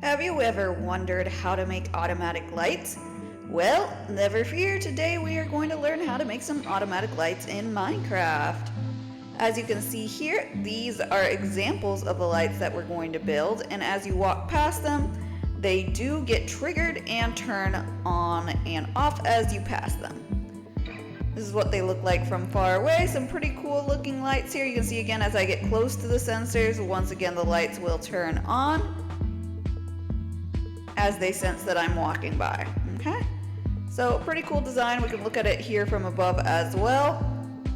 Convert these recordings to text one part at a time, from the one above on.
Have you ever wondered how to make automatic lights? Well, never fear, today we are going to learn how to make some automatic lights in Minecraft. As you can see here, these are examples of the lights that we're going to build, and as you walk past them, they do get triggered and turn on and off as you pass them. This is what they look like from far away. Some pretty cool looking lights here. You can see again as I get close to the sensors, once again the lights will turn on as they sense that I'm walking by. Okay, so pretty cool design. We can look at it here from above as well.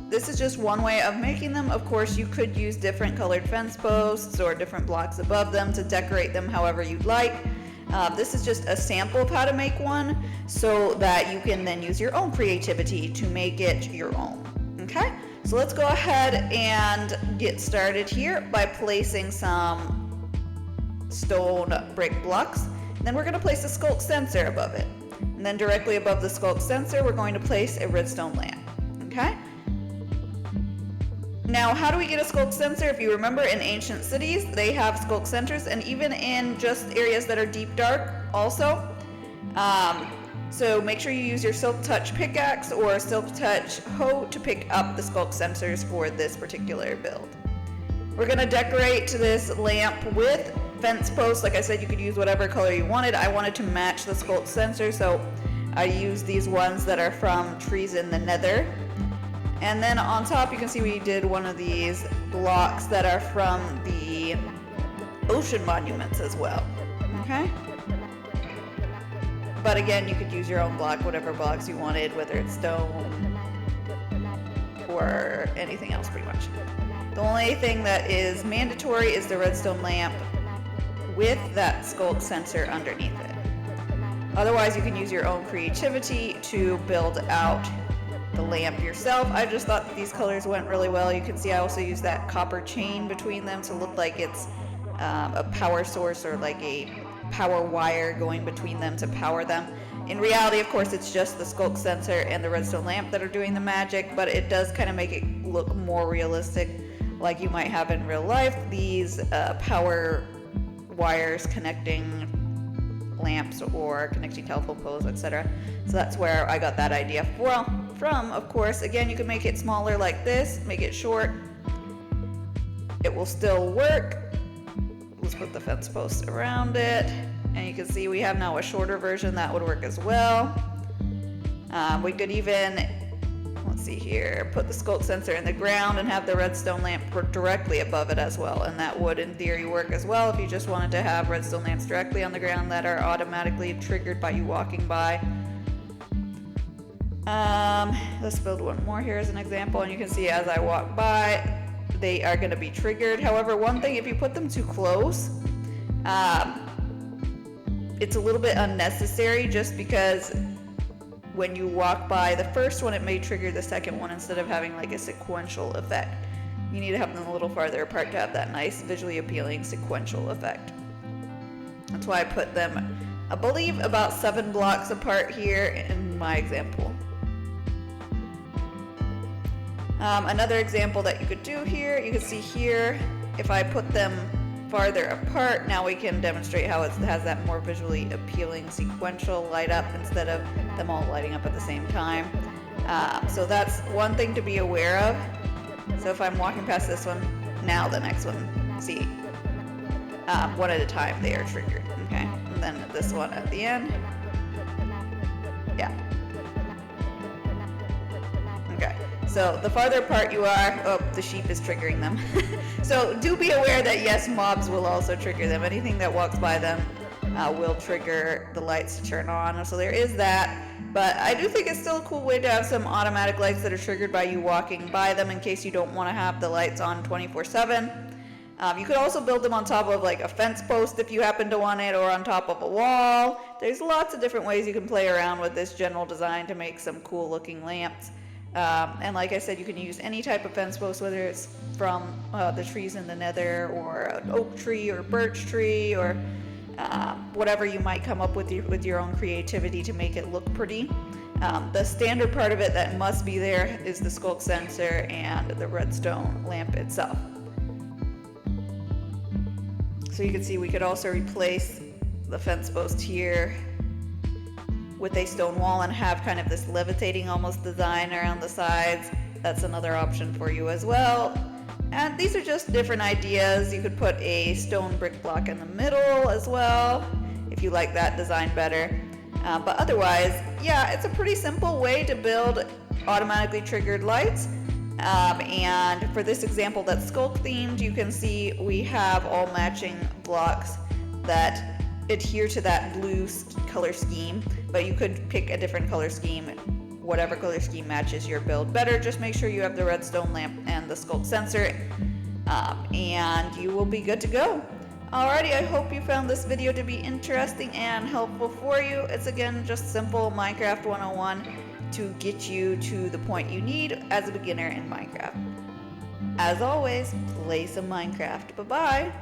This is just one way of making them. Of course, you could use different colored fence posts or different blocks above them to decorate them however you'd like. This is just a sample of how to make one so that you can then use your own creativity to make it your own. Okay, so let's go ahead and get started here by placing some stone brick blocks. Then we're going to place a Skulk sensor above it. And then directly above the Skulk sensor, we're going to place a redstone lamp. Okay? Now, how do we get a Skulk sensor? If you remember, in ancient cities, they have Skulk sensors, and even in just areas that are deep dark also. So make sure you use your Silk Touch pickaxe or Silk Touch hoe to pick up the Skulk sensors for this particular build. We're going to decorate this lamp with fence posts. Like I said, you could use whatever color you wanted. I wanted to match the Skulk sensor, so I used these ones that are from trees in the nether. And then on top you can see we did one of these blocks that are from the ocean monuments as well. Okay? But again, you could use your own block, whatever blocks you wanted, whether it's stone or anything else pretty much. The only thing that is mandatory is the redstone lamp with that Skulk sensor underneath it. Otherwise, you can use your own creativity to build out the lamp yourself. I just thought that these colors went really well. You can see I also used that copper chain between them to look like it's a power source or like a power wire going between them to power them. In reality, of course, it's just the Skulk sensor and the redstone lamp that are doing the magic, but it does kind of make it look more realistic, like you might have in real life. These power wires connecting lamps or connecting telephone poles, etc. So that's where I got that idea from. Of course, again, you can make it smaller like this, make it short. It will still work. Let's put the fence posts around it. And you can see we have now a shorter version that would work as well. We could even, let's see here, put the Skulk sensor in the ground and have the redstone lamp directly above it as well. And that would in theory work as well if you just wanted to have redstone lamps directly on the ground that are automatically triggered by you walking by. Let's build one more here as an example, and you can see as I walk by they are going to be triggered. However, one thing, if you put them too close, it's a little bit unnecessary, just because when you walk by the first one, it may trigger the second one instead of having like a sequential effect. You need to have them a little farther apart to have that nice visually appealing sequential effect. That's why I put them, I believe, about 7 blocks apart here in my example. Another example that you could do here, you can see here, if I put them farther apart, now we can demonstrate how it has that more visually appealing sequential light up instead of them all lighting up at the same time. So that's one thing to be aware of. So if I'm walking past this one, now the next one, see, one at a time they are triggered. Okay, and then this one at the end. Yeah. Okay, so the farther apart you are, oh, the sheep is triggering them. So do be aware that yes, mobs will also trigger them. Anything that walks by them will trigger the lights to turn on. So there is that. But I do think it's still a cool way to have some automatic lights that are triggered by you walking by them in case you don't want to have the lights on 24/7. You could also build them on top of like a fence post if you happen to want it, or on top of a wall. There's lots of different ways you can play around with this general design to make some cool looking lamps. And like I said, you can use any type of fence post, whether it's from the trees in the nether, or an oak tree or birch tree, or whatever you might come up with your own creativity to make it look pretty. The standard part of it that must be there is the Skulk sensor and the redstone lamp itself. So you can see we could also replace the fence post here with a stone wall and have kind of this levitating almost design around the sides. That's another option for you as well. And these are just different ideas. You could put a stone brick block in the middle as well if you like that design better. But otherwise, yeah, it's a pretty simple way to build automatically triggered lights. And for this example that's Skulk themed, you can see we have all matching blocks that adhere to that blue color scheme, but you could pick a different color scheme, whatever color scheme matches your build better. Just make sure you have the redstone lamp and the Skulk sensor, and you will be good to go. Alrighty, I hope you found this video to be interesting and helpful for you. It's again just simple Minecraft 101 to get you to the point you need as a beginner in Minecraft. As always, play some Minecraft. Bye-bye!